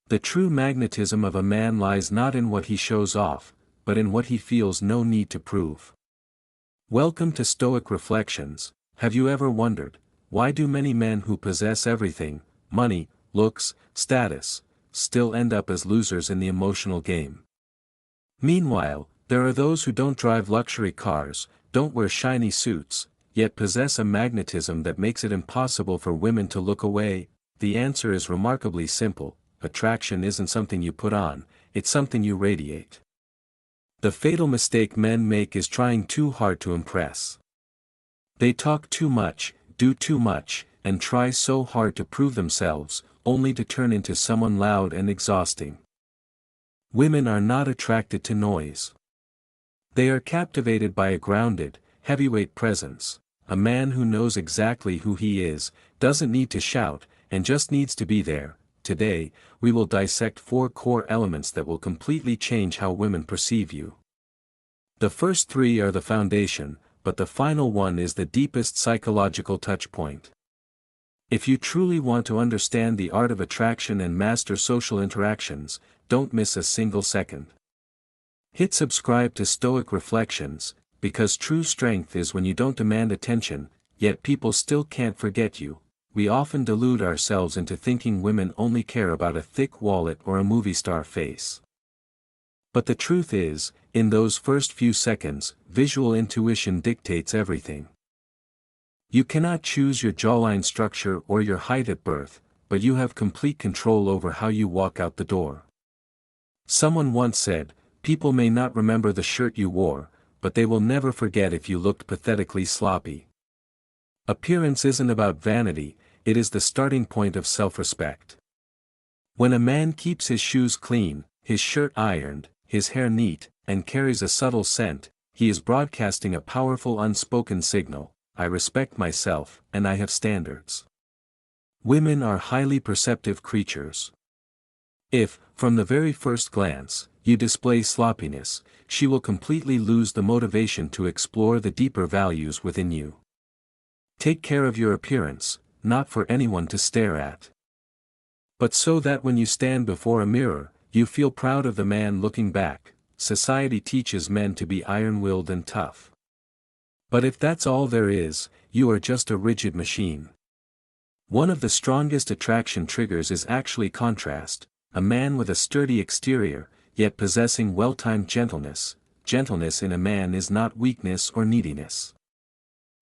The true magnetism of a man lies not in what he shows off, but in what he feels no need to prove. Welcome to Stoic Reflections. Have you ever wondered, why do many men who possess everything, money, looks, status, still end up as losers in the emotional game? Meanwhile, there are those who don't drive luxury cars, don't wear shiny suits, yet possess a magnetism that makes it impossible for women to look away. The answer is remarkably simple: attraction isn't something you put on, it's something you radiate. The fatal mistake men make is trying too hard to impress. They talk too much, do too much, and try so hard to prove themselves, only to turn into someone loud and exhausting. Women are not attracted to noise. They are captivated by a grounded, heavyweight presence, a man who knows exactly who he is, doesn't need to shout, and just needs to be there. Today, we will dissect 4 core elements that will completely change how women perceive you. The first 3 are the foundation, but the final one is the deepest psychological touchpoint. If you truly want to understand the art of attraction and master social interactions, don't miss a single second. Hit subscribe to Stoic Reflections, because true strength is when you don't demand attention, yet people still can't forget you. We often delude ourselves into thinking women only care about a thick wallet or a movie star face. But the truth is, in those first few seconds, visual intuition dictates everything. You cannot choose your jawline structure or your height at birth, but you have complete control over how you walk out the door. Someone once said, "People may not remember the shirt you wore, but they will never forget if you looked pathetically sloppy." Appearance isn't about vanity, it is the starting point of self-respect. When a man keeps his shoes clean, his shirt ironed, his hair neat, and carries a subtle scent, he is broadcasting a powerful unspoken signal: I respect myself, and I have standards. Women are highly perceptive creatures. If, from the very first glance, you display sloppiness, she will completely lose the motivation to explore the deeper values within you. Take care of your appearance, not for anyone to stare at, but so that when you stand before a mirror, you feel proud of the man looking back. Society teaches men to be iron-willed and tough. But if that's all there is, you are just a rigid machine. One of the strongest attraction triggers is actually contrast: a man with a sturdy exterior, yet possessing well-timed gentleness. Gentleness in a man is not weakness or neediness.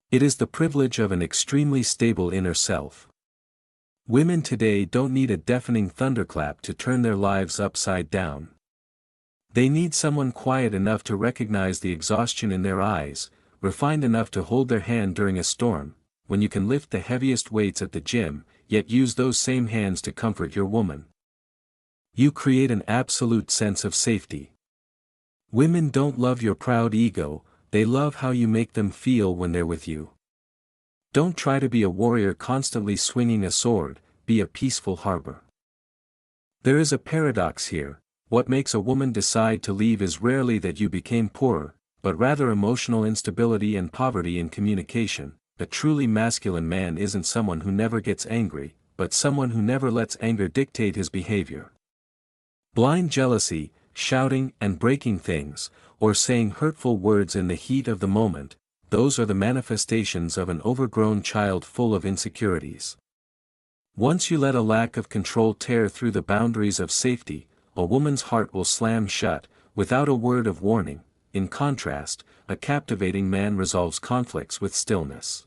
It is the privilege of an extremely stable inner self. Women today don't need a deafening thunderclap to turn their lives upside down. They need someone quiet enough to recognize the exhaustion in their eyes, refined enough to hold their hand during a storm. When you can lift the heaviest weights at the gym, yet use those same hands to comfort your woman, you create an absolute sense of safety. Women don't love your proud ego, they love how you make them feel when they're with you. Don't try to be a warrior constantly swinging a sword, be a peaceful harbor. There is a paradox here: what makes a woman decide to leave is rarely that you became poorer, but rather emotional instability and poverty in communication. A truly masculine man isn't someone who never gets angry, but someone who never lets anger dictate his behavior. Blind jealousy, shouting and breaking things, or saying hurtful words in the heat of the moment, those are the manifestations of an overgrown child full of insecurities. Once you let a lack of control tear through the boundaries of safety, a woman's heart will slam shut, without a word of warning. In contrast, a captivating man resolves conflicts with stillness.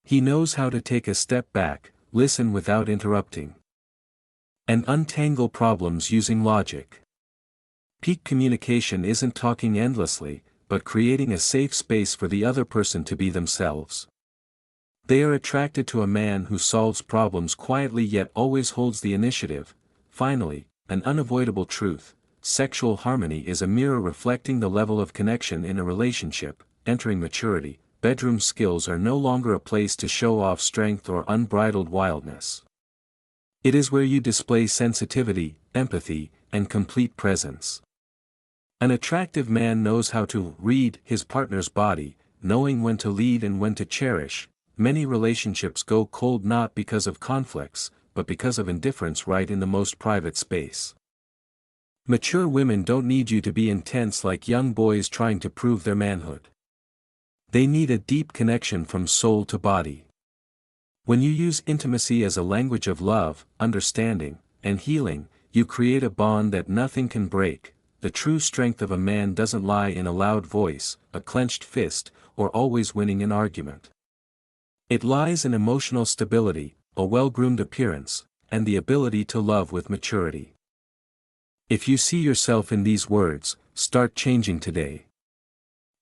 He knows how to take a step back, listen without interrupting, and untangle problems using logic. Peak communication isn't talking endlessly, but creating a safe space for the other person to be themselves. They are attracted to a man who solves problems quietly yet always holds the initiative. Finally, an unavoidable truth: sexual harmony is a mirror reflecting the level of connection in a relationship. Entering maturity, bedroom skills are no longer a place to show off strength or unbridled wildness. It is where you display sensitivity, empathy, and complete presence. An attractive man knows how to read his partner's body, knowing when to lead and when to cherish. Many relationships go cold not because of conflicts, but because of indifference right in the most private space. Mature women don't need you to be intense like young boys trying to prove their manhood. They need a deep connection from soul to body. When you use intimacy as a language of love, understanding, and healing, you create a bond that nothing can break. The true strength of a man doesn't lie in a loud voice, a clenched fist, or always winning an argument. It lies in emotional stability, a well-groomed appearance, and the ability to love with maturity. If you see yourself in these words, start changing today.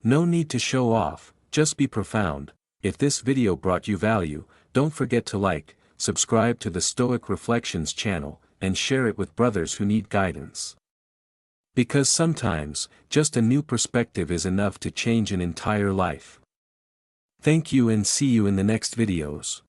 No need to show off, just be profound. If this video brought you value, don't forget to like, subscribe to the Stoic Reflections channel, and share it with brothers who need guidance. Because sometimes, just a new perspective is enough to change an entire life. Thank you and see you in the next videos.